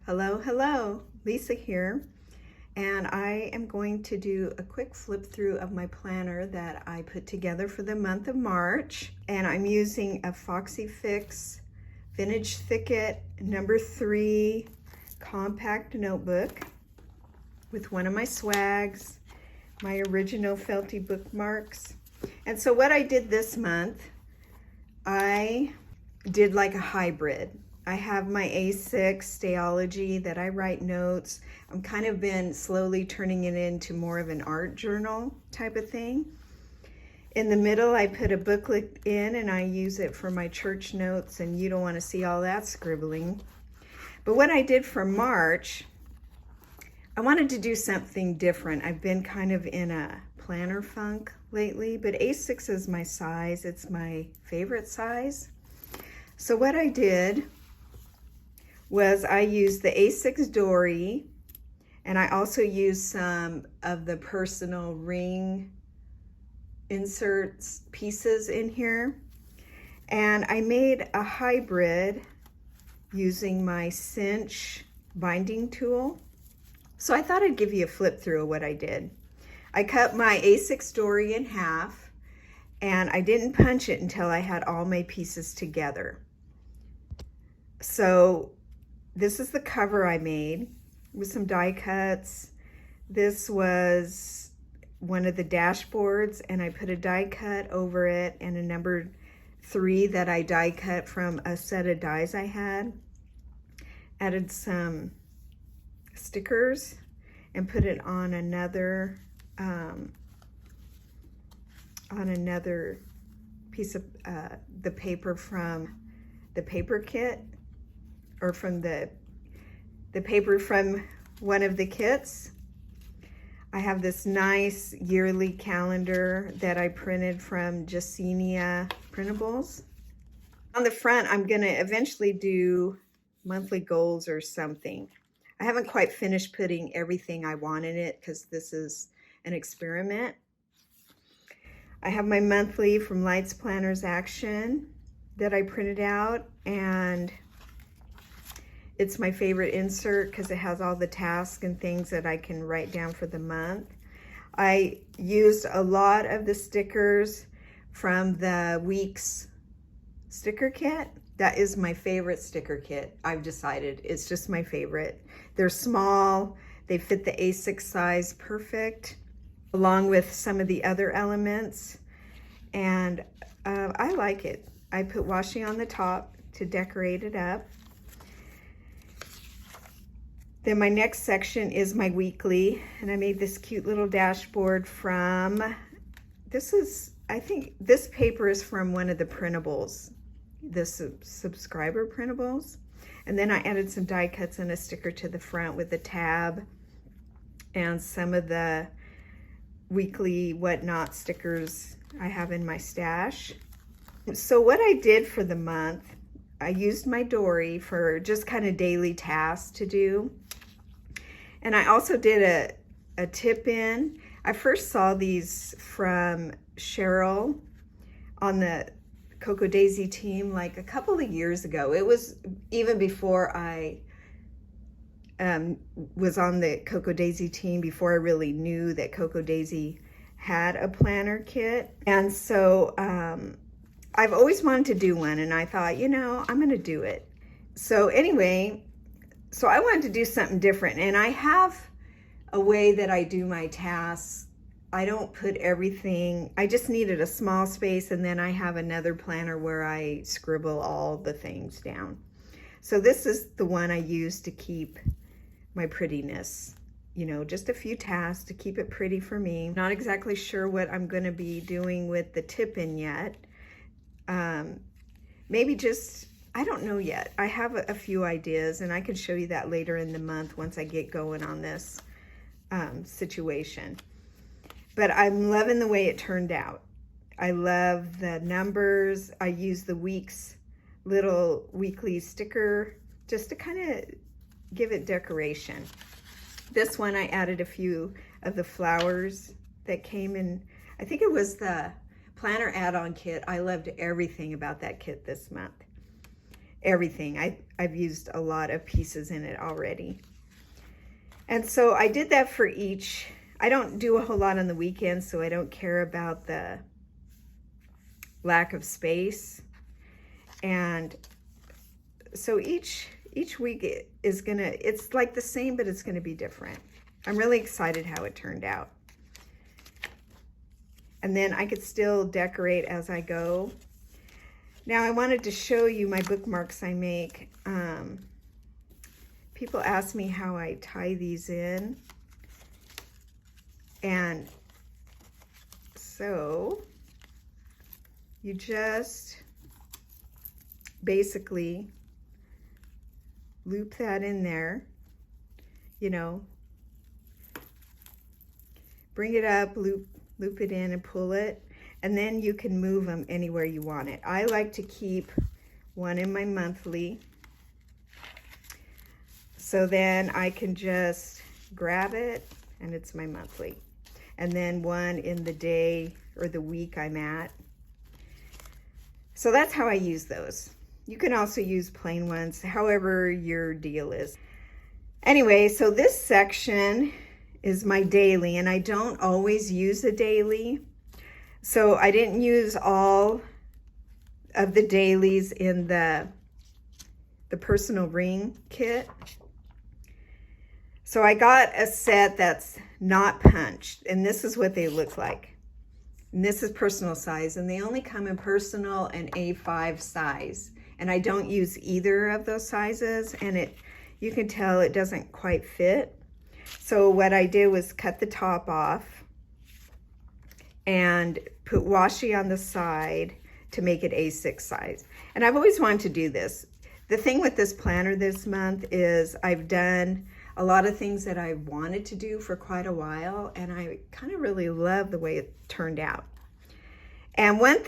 Hello, hello, Lisa here, and I am going to do a quick flip through of my planner that I put together for the month of March, and I'm using a Foxy Fix Vintage Thicket #3 compact notebook with one of my swags, my original Felty bookmarks. And so what I did this month, I did like a hybrid. I have my A6 Stayology that I write notes. I'm kind of been slowly turning it into more of an art journal type of thing. In the middle, I put a booklet in and I use it for my church notes, and you don't want to see all that scribbling. But what I did for March, I wanted to do something different. I've been kind of in a planner funk lately, but A6 is my size. It's my favorite size. So what I did was I used the A6 Dory, and I also used some of the personal ring inserts pieces in here. And I made a hybrid using my cinch binding tool. So I thought I'd give you a flip through of what I did. I cut my A6 Dory in half, and I didn't punch it until I had all my pieces together. So this is the cover I made with some die cuts. This was one of the dashboards, and I put a die cut over it and a number 3 that I die cut from a set of dies I had. Added some stickers and put it on another piece of the paper from the paper kit, or from the paper from one of the kits. I have this nice yearly calendar that I printed from Jacinia Printables. On the front, I'm gonna eventually do monthly goals or something. I haven't quite finished putting everything I want in it because this is an experiment. I have my monthly from Lights Planners Action that I printed out, and it's my favorite insert because it has all the tasks and things that I can write down for the month. I used a lot of the stickers from the Weeks sticker kit. That is my favorite sticker kit. I've decided it's just my favorite. They're small, they fit the A6 size perfect, along with some of the other elements, and I like it. I put washi on the top to decorate it up. Then my next section is my weekly, and I made this cute little dashboard from, I think this paper is from one of the printables, the subscriber printables. And then I added some die cuts and a sticker to the front with a tab and some of the weekly whatnot stickers I have in my stash. So what I did for the month, I used my Dory for just kind of daily tasks to do. And I also did a tip in. I first saw these from Cheryl on the Cocoa Daisy team like a couple of years ago. It was even before I was on the Cocoa Daisy team, before I really knew that Cocoa Daisy had a planner kit. And so I've always wanted to do one, and I thought, you know, I'm gonna do it. So anyway, so I wanted to do something different, and I have a way that I do my tasks. I don't put everything, I just needed a small space, and then I have another planner where I scribble all the things down. So this is the one I use to keep my prettiness, you know, just a few tasks to keep it pretty for me. Not exactly sure what I'm gonna be doing with the tip-in yet. Maybe just, I don't know yet. I have a few ideas, and I can show you that later in the month once I get going on this situation. But I'm loving the way it turned out. I love the numbers. I use the Weeks little weekly sticker just to kind of give it decoration. This one I added a few of the flowers that came in. I think it was the planner add-on kit. I loved everything about that kit this month. everything. I've used a lot of pieces in it already. And so I did that for each. I don't do a whole lot on the weekends, so I don't care about the lack of space. And so each week is gonna, it's like the same, but it's gonna be different. I'm really excited how it turned out. And then I could still decorate as I go. Now I wanted to show you my bookmarks I make. People ask me how I tie these in. And so you just basically loop that in there, you know, bring it up, loop it in and pull it, and then you can move them anywhere you want it. I like to keep one in my monthly, so then I can just grab it and it's my monthly. And then one in the day or the week I'm at. So that's how I use those. You can also use plain ones, however your deal is. Anyway, so this section is my daily, and I don't always use a daily. So I didn't use all of the dailies in the personal ring kit. So I got a set that's not punched, and this is what they look like. And this is personal size, and they only come in personal and A5 size. And I don't use either of those sizes, and you can tell it doesn't quite fit. So what I did was cut the top off and put washi on the side to make it A6 size. And I've always wanted to do this. The thing with this planner this month is I've done a lot of things that I wanted to do for quite a while, and I kind of really love the way it turned out. And one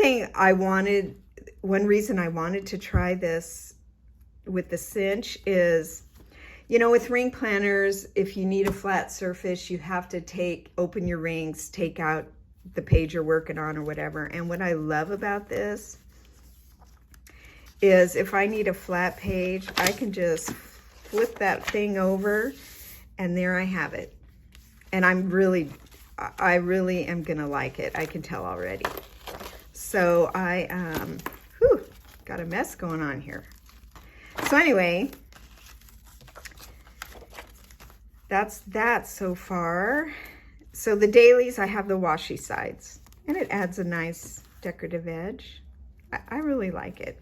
reason I wanted to try this with the cinch is, you know, with ring planners, if you need a flat surface, you have to open your rings, take out the page you're working on or whatever. And what I love about this is if I need a flat page, I can just flip that thing over and there I have it. And I really am gonna like it. I can tell already. So I got a mess going on here. So anyway, that's that so far. So the dailies, I have the washi sides, and it adds a nice decorative edge. I really like it.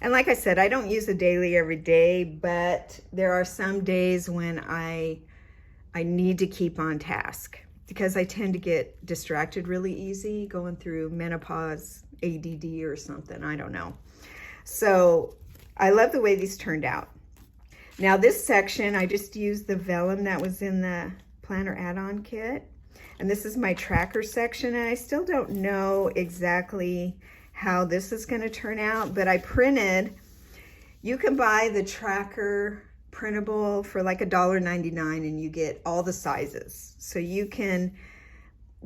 And like I said, I don't use a daily every day, but there are some days when I need to keep on task because I tend to get distracted really easy going through menopause, ADD or something, I don't know. So I love the way these turned out. Now this section, I just used the vellum that was in the planner add-on kit. And this is my tracker section, and I still don't know exactly how this is going to turn out, but I printed, you can buy the tracker printable for like $1.99 and you get all the sizes. So you can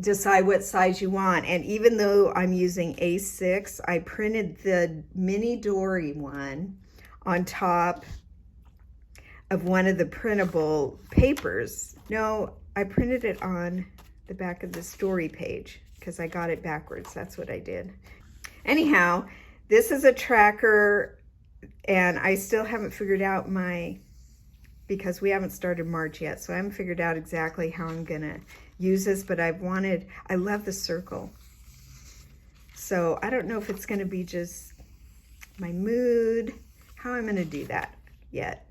decide what size you want. And even though I'm using A6, I printed the mini Dory one on top of one of the printable papers. No, I printed it on the back of the story page because I got it backwards. That's what I did. Anyhow, this is a tracker, and I still haven't figured out because we haven't started March yet, so I haven't figured out exactly how I'm gonna use this, but I love the circle. So I don't know if it's gonna be just my mood, how I'm gonna do that yet.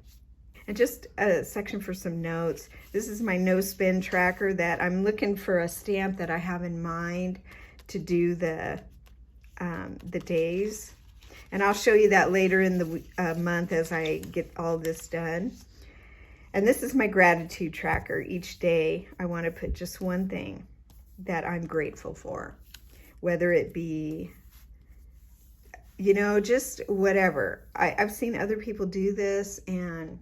And just a section for some notes. This is my no spin tracker that I'm looking for a stamp that I have in mind to do the days. And I'll show you that later in the month as I get all this done. And this is my gratitude tracker. Each day I want to put just one thing that I'm grateful for, whether it be, you know, just whatever. I've seen other people do this, and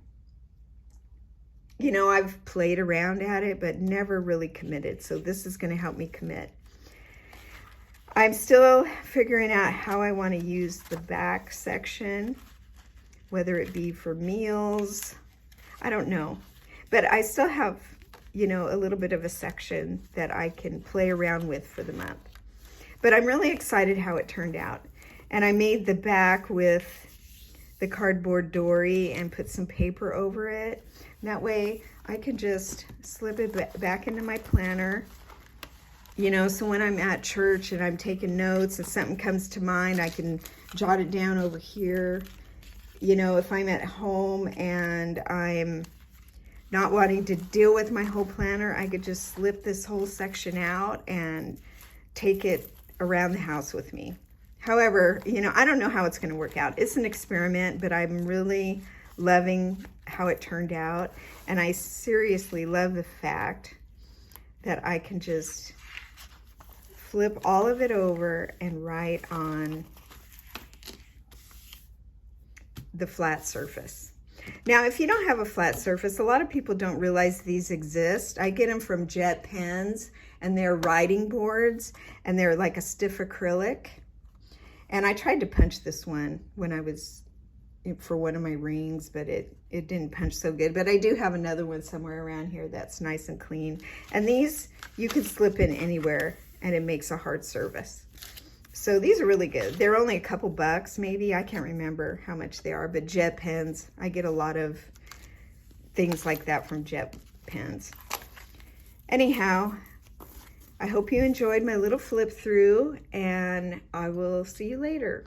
you know, I've played around at it, but never really committed. So this is going to help me commit. I'm still figuring out how I want to use the back section whether it be for meals, I don't know. But I still have, you know, a little bit of a section that I can play around with for the month. But I'm really excited how it turned out. And I made the back with the cardboard dory and put some paper over it. And that way I can just slip it back into my planner. You know, so when I'm at church and I'm taking notes, if something comes to mind, I can jot it down over here. You know, if I'm at home and I'm not wanting to deal with my whole planner, I could just slip this whole section out and take it around the house with me. However, you know, I don't know how it's going to work out. It's an experiment, but I'm really loving how it turned out. And I seriously love the fact that I can just flip all of it over and write on the flat surface. Now, if you don't have a flat surface, a lot of people don't realize these exist. I get them from Jet pens, and they're writing boards, and they're like a stiff acrylic. And I tried to punch this one when I was for one of my rings, but it didn't punch so good. But I do have another one somewhere around here that's nice and clean. And these you can slip in anywhere, and it makes a hard surface. So these are really good. They're only a couple bucks, maybe. I can't remember how much they are, but Jet pens, I get a lot of things like that from Jet pens. Anyhow, I hope you enjoyed my little flip through, and I will see you later.